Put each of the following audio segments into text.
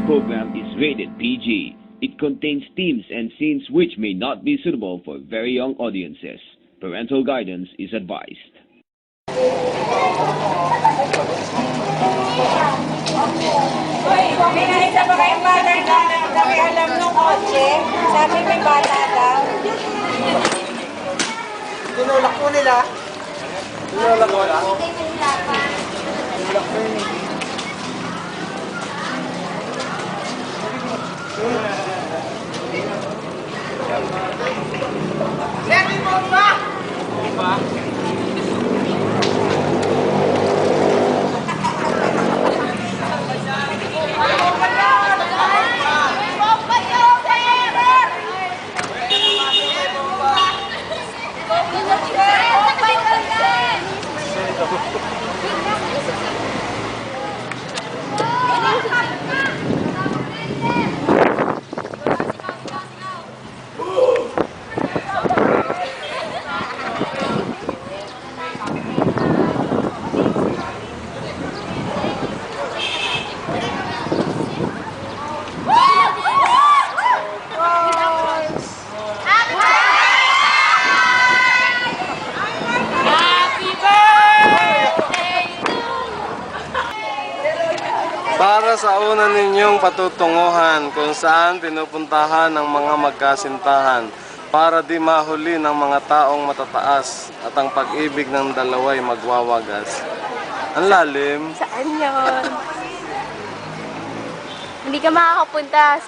program is rated PG. It contains themes and scenes which may not be suitable for very young audiences. Parental guidance is advised. May naisa pa kayong bata na kami alam nung kotse. Sabi may bata daw. Tinulak po nila. Tinulak mo lang. Tinulak mo yun. Levi, bomba! Bomba? Para sa una ninyong patutunguhan kung saan pinupuntahan ng mga magkasintahan para di mahuli ng mga taong matataas at ang pag-ibig ng dalawa'y magwawagas. Ang lalim. Saan yun? Hindi ka makakapunta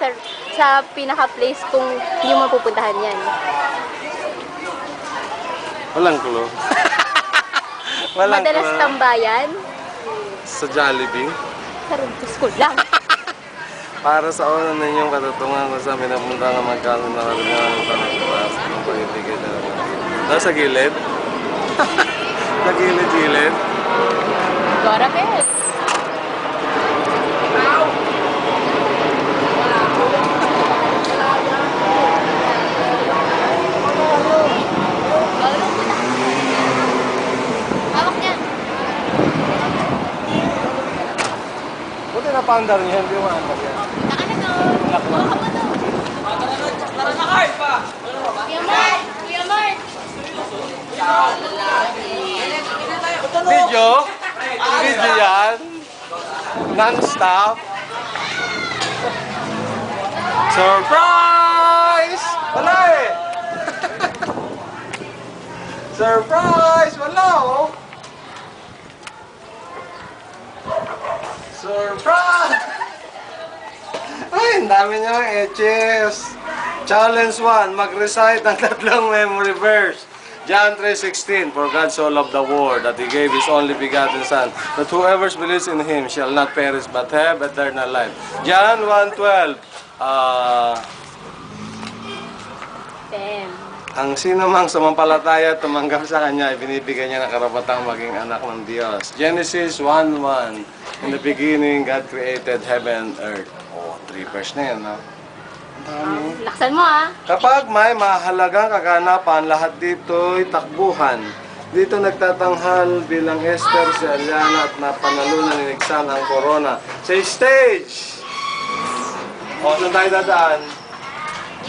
sa pinaka-place kung hindi mo mapupuntahan yan. Walang clue. Walang Madalas clue. tambayan? Sa Jollibee. Sa school lang. Para sa una ninyong patutunguhan kung saan pinapunta ng magkasintahan ng taas ng pag-ibig ng dalawa'y sa gilid? Sa gilid-gilid? Dora Pes. Buti na paandar niya, hindi mo maandar yan. Tara na, Kars pa! Kuya Mark! Kuya Mark! Video? Video yan? Non-stop? Surprise! Wala eh! Surprise! Wala oh! Surprise! Ay, ang dami niyang etches. Challenge 1, mag-recite ng tatlong memory verse. John 3:16, for God so loved the world that He gave His only begotten Son, that whoever believes in Him shall not perish but have eternal life. John 1:12, ang sino mang sumampalataya at tumanggap sa Kanya, ibinibigyan niya ng karapatang maging anak ng Diyos. Genesis 1:1, in the beginning, God created heaven and earth. Oh, 3 verse na yan, ha? Laksan mo ah. Kapag may mahalagang kaganapan, lahat dito'y takbuhan. Dito nagtatanghal bilang Esther si Aliana at napanalunan ni Nixon ang corona. Sa stage! O, saan tayo dadaan?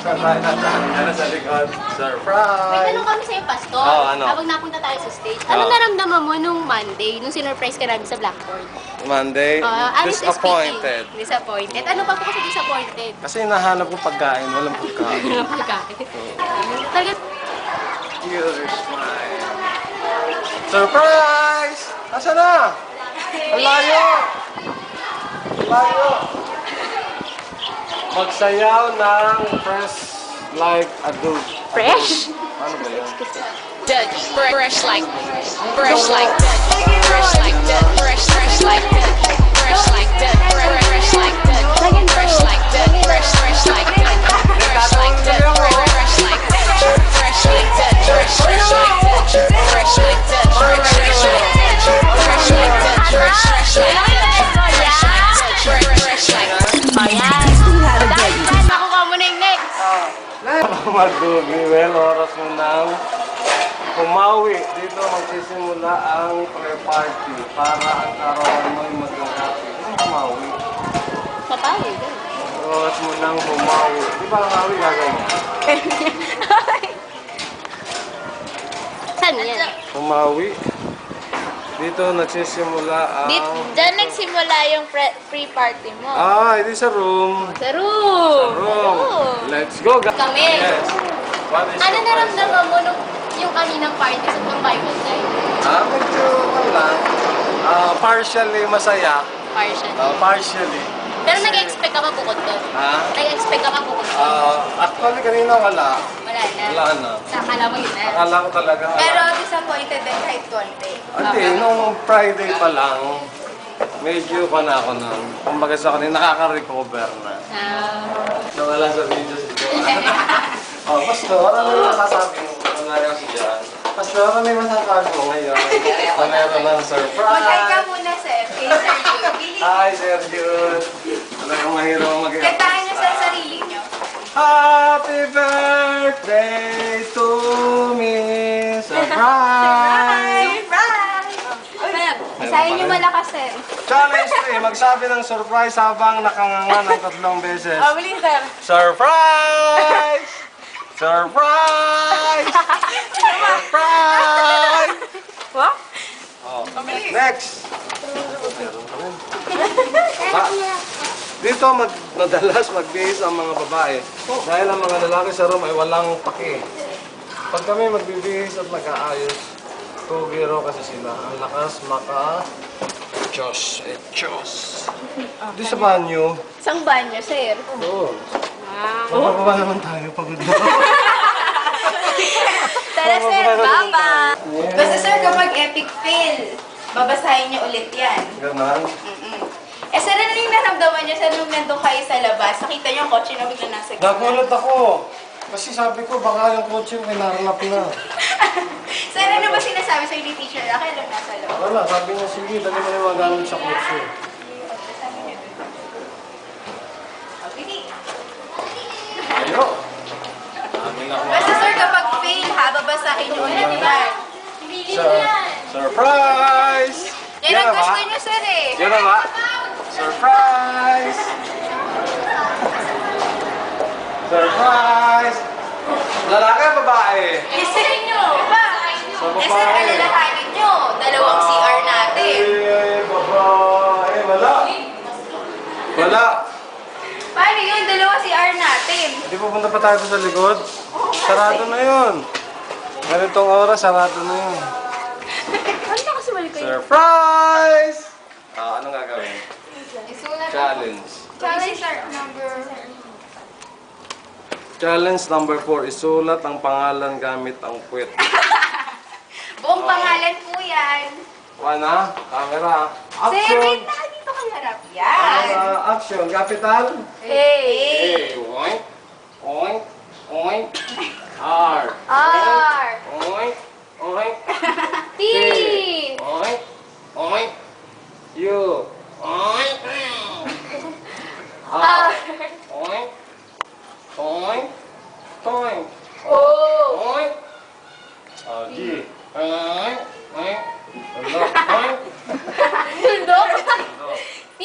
Saan tayo dadaan? Yan sa likod. May Surprise! tanong kami sa'yo, Pastor. Oh, ano? Habang napunta tayo sa stage, anong naramdaman mo nung Monday, nung sinurprise ka namin sa Blackboard? Monday, Honestly disappointed. speaking, disappointed. Ano pa po kasi disappointed? Kasi hinahanap ko pagkain, walang pagkain. Walang pagkain. Talaga, Here's my surprise! Asa na? Ang layo! Ang layo! Magsayaw ng fresh like a dog. fresh? Ano ba yan? Fresh like that, fresh like that, fresh like that, fresh like that, fresh like that, fresh like that, fresh like that, fresh like that, fresh like that, fresh like that, fresh like that, fresh like that, fresh like that, fresh like that, fresh like that, fresh like that, fresh like that. Dahil nakuha mo na yung next. Madugi, well, oras mo nang pumawi. Dito magsisimula ang pre-party para ang karawan mo ay maging happy. Pumawi. Papawi. Oras mo nang humawi. Di ba ang hawi gagawin mo? Saan yan? Humawi. Dito nagsisimula ang... Diyan nagsimula yung pre-party mo. Ito sa room. Sa room! Room. Let's go, guys. Kami. Yes. What is Ano your naramdaman mo nung yung kaninang party sa Bible night? Medyo lang. Partially masaya. Partial. Partially. Pero nag-expect ka ba bukod doon? Nag-expect ka ba bukod doon? Actually, kanina wala. Wala na. Wala na. Akala mo yun na. Akala ko talaga wala. Pero disappointed din kahit konti. Hindi, nung Friday pa lang, medyo pa na ako nun. Kumbaga sa kanina, nakaka-recover na. Nawala sa video si Joanne. Pastor, ano yung masasabi mo? Kunwari ako si John. Pastor, ano yung masasabi mo ngayon? Meron ng surprise. Mag-hi ka muna, sir. Kay Sir Jude. Hi, Sir Jude. Talagang mahirap mag-i- Kantahan niyo sa sarili niyo. Happy birthday to me. Surprise! Isahin niyo malakas, sir. Challenge 3, magsabi ng surprise habang nakanganga ng 3 beses. Muli, sir. Surprise! Surprise! Surprise! What? Oh. Next! Dito madalas magbihis ang mga babae dahil ang mga lalaki sa room ay walang paki. Pag kami magbibihis at nag-aayos, tugiro kasi sila. Ang lakas Diyos. Di sa banyo. Isang banyo, sir. Oo. Mapapaba naman tayo pagod na. Tara, sir. Baba. Basta, sir, kapag epic fail, babasahin niyo ulit yan. Ganon. Sir, ano yung naramdaman niyo, sir, nung nandun kayo sa labas? Nakita niyo yung kotse na bigla nasa gitna. Nagulat ako. Kasi sabi ko, baka yung kotse may naranap na. Sir, ano ba sinasabi sa'yo ni teacher? Kaya lang nasa loob. Wala, sabi niya, sige, dali mo na yung mga gamit sa kotse. Pili. Ayo. Sabi na ako. Basta, sir, kapag fail, ha, babasahin niyo ulit yan. Surprise! Yan ang gusto niyo, sir, eh. Yan na ba? Surprise! Surprise! Lalaki o babae? Isa niyo. Ba? Sa Sir, babae. alalahanin niyo. Dalawang CR natin. Babae. Wala. Wala. Paano yun? Dalawang CR natin. Hindi pupunta pa tayo sa likod? Sarado na yun. Ganitong oras, sarado na yun. Ano na kasi mali kayo? Surprise! Anong gagawin? Isulat. Challenge. Challenge number... Challenge number 4, isulat ang pangalan gamit ang puwet. Buong pangalan po yan. Wana, camera, Sir, action! wait na. Dito ka harap. Yan. Action, capital. Hey. Oink, oink, oink. R. R. Oink, oink. T. Oink, oink. U. Oink. R. Oink, oink, oink. O. Oink. G. Oink, oink. Oink. Tundok. P.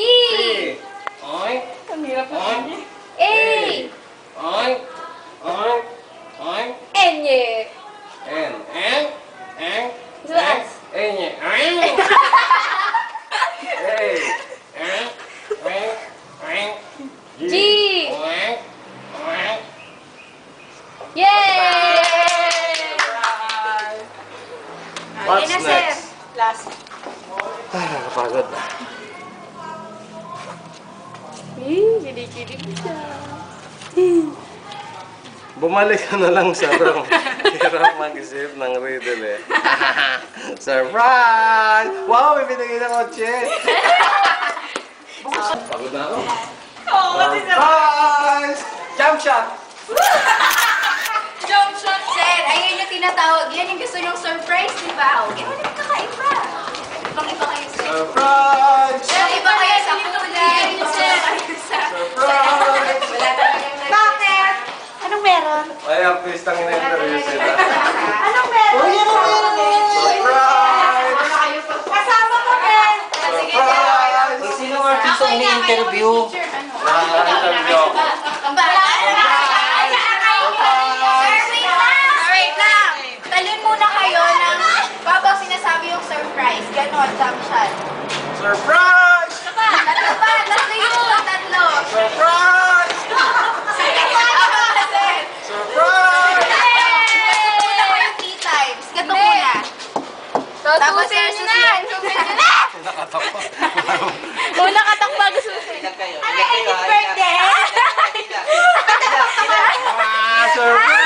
Oink. Oink. A. Oink. Oink. Oink. Enye. N. N. N. Yes. N. N. A. N. N. N. G. Oink. Oink. Yay! What's Yan na, sir. next? Last. Ay, nakapagod na. Kilig-kilig siya. Bumalik ka na lang sa room. Hirap mag-isip ng riddle eh. Surprise! Wow, may binigay na kotse! Pagod na ako. Surprise! Jump shot! Jump shot, sir. Ayun yung tinatawag. Yan yung gusto niyong surprise, di ba? Huwag mo naman kakaiba. Ibang-iba kayo, sir. Surprise! Sir, iba kayo sa kulay. Sir, Surprise! wala talagang bakit? Anong meron? Ay, ang pistang ina-interview sila. Anong meron? Surprise! Kasama ko, Ben. Sige, Surprise! Sino ang artist ang ini-interview? Ano? Nakaka-interview ako. Wait lang. Talon muna kayo ng babang sinasabi yung surprise. Ganon, Damshan. Surprise! Tatlo pa, tatlo yun, tatlo. Surprise! Sige, Surprise! Surprise! Muna kayo 3 times. Gato muna. Tapos susunod. Una katakbag susunod. Ano, 18th birthday? Surprise!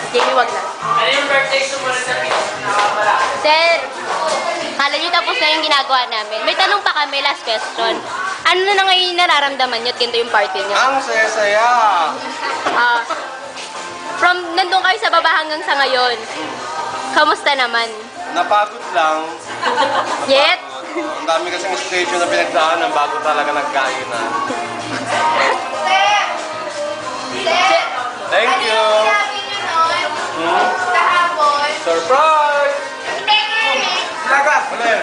Jamie, wag na. Ano yung birthday sumunod sa nakakawala? Sir, kala niyo tapos na yung ginagawa namin. May tanong pa kami, last question. Ano na ngayon yung nararamdaman niyo at ganito yung party niyo? Ang saya-saya! Ah, from nandun kayo sa baba hanggang sa ngayon, kamusta naman? Napagod lang. Yet? Ang dami kasing station na pinagdaanan bago talaga nagkainan. Thank you! Hmm? Kahapon. Surprise! Hindi nga eh. Lagat! Ulit!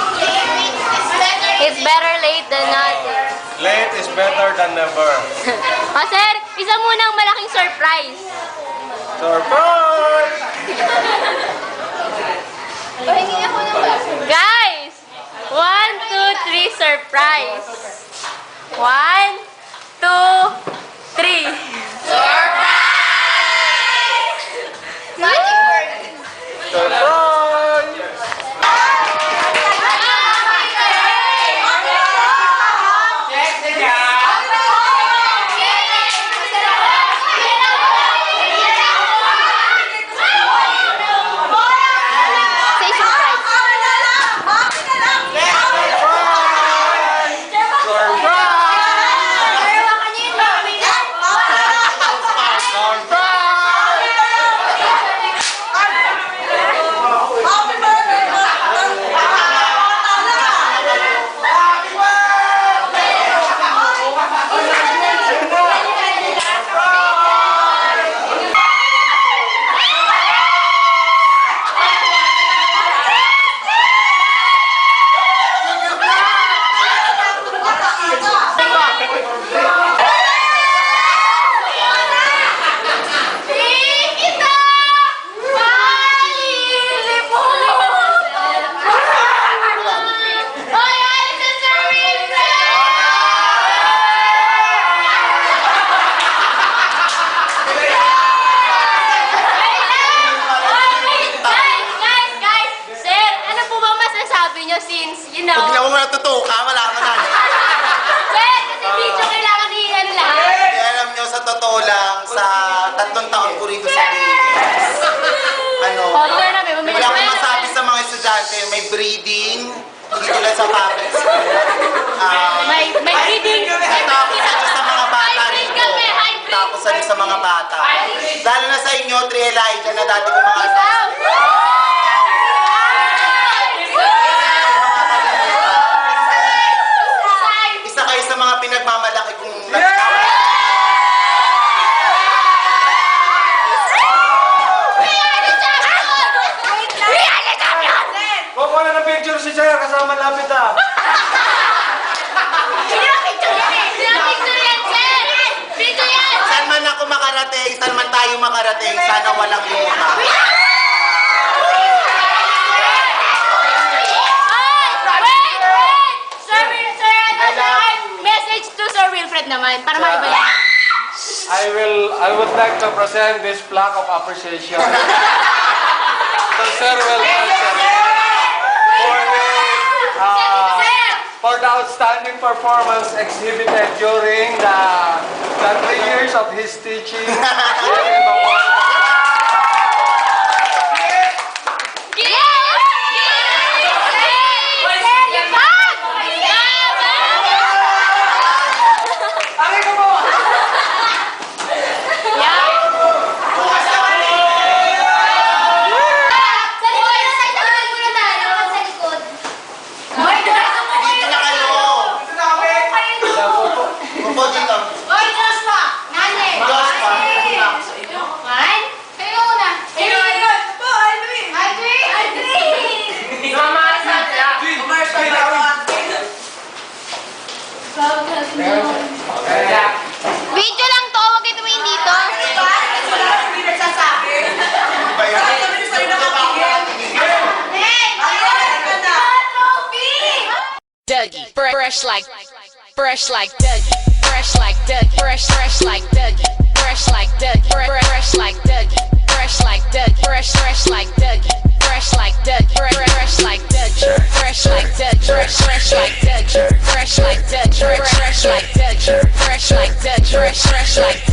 Yung late is better. It's better late than nothing. Late is better than never. Ah, sir, isa munang malaking surprise. Surprise! Pahingi ako ng baso. Guys! 1, 2, 3, surprise! 1, 2, 3. Magic word. Surprise! Say surprise. Surprise! since, you Pag know. ginawa mo na totoo ka, wala ka na. Well, kasi video kailangan i-ano lahat. Kaya alam nyo, sa totoo lang, sa 3 taon ko rito sa BS, Order na, may bumili wala akong na. masabi sa mga estudyante, may breeding, hindi tulad sa public school. May reading. Tapos ano sa mga bata Hybrid rito. kami, hybrid. Tapos ano sa mga bata. Lalo na sa inyo, 3 Elijah na dati ko mga Isaw. isa kayo sa mga pinagmamalaki kong Kukuha na ng picture si Sir kasama lapit ah. Pinapicture yan eh. Pinapicture yan, sir. Video yan. Saan man ako makarating, saan man tayo makarating, sana walang luma. Wait! Sir, message to Sir Wilfred naman, para maiba yan. I would like to present this plaque of appreciation to Sir Wilfred for the outstanding performance exhibited during the 3 years of his teaching here in Bacoor. Dito na kayo. Upo dito. Joshua. Video lang to, huwag kayo tumingin dito. Ba yan? Dougie, fresh like Dougie, fresh like Dougie, fresh like Dougie, fresh like Dougie, fresh like Dougie, fresh like Dougie, fresh like Dougie, fresh like Dougie, fresh like Dougie, fresh like Dougie, fresh like Dougie, fresh like Dougie, fresh like Dougie, fresh like Dougie, fresh like Dougie.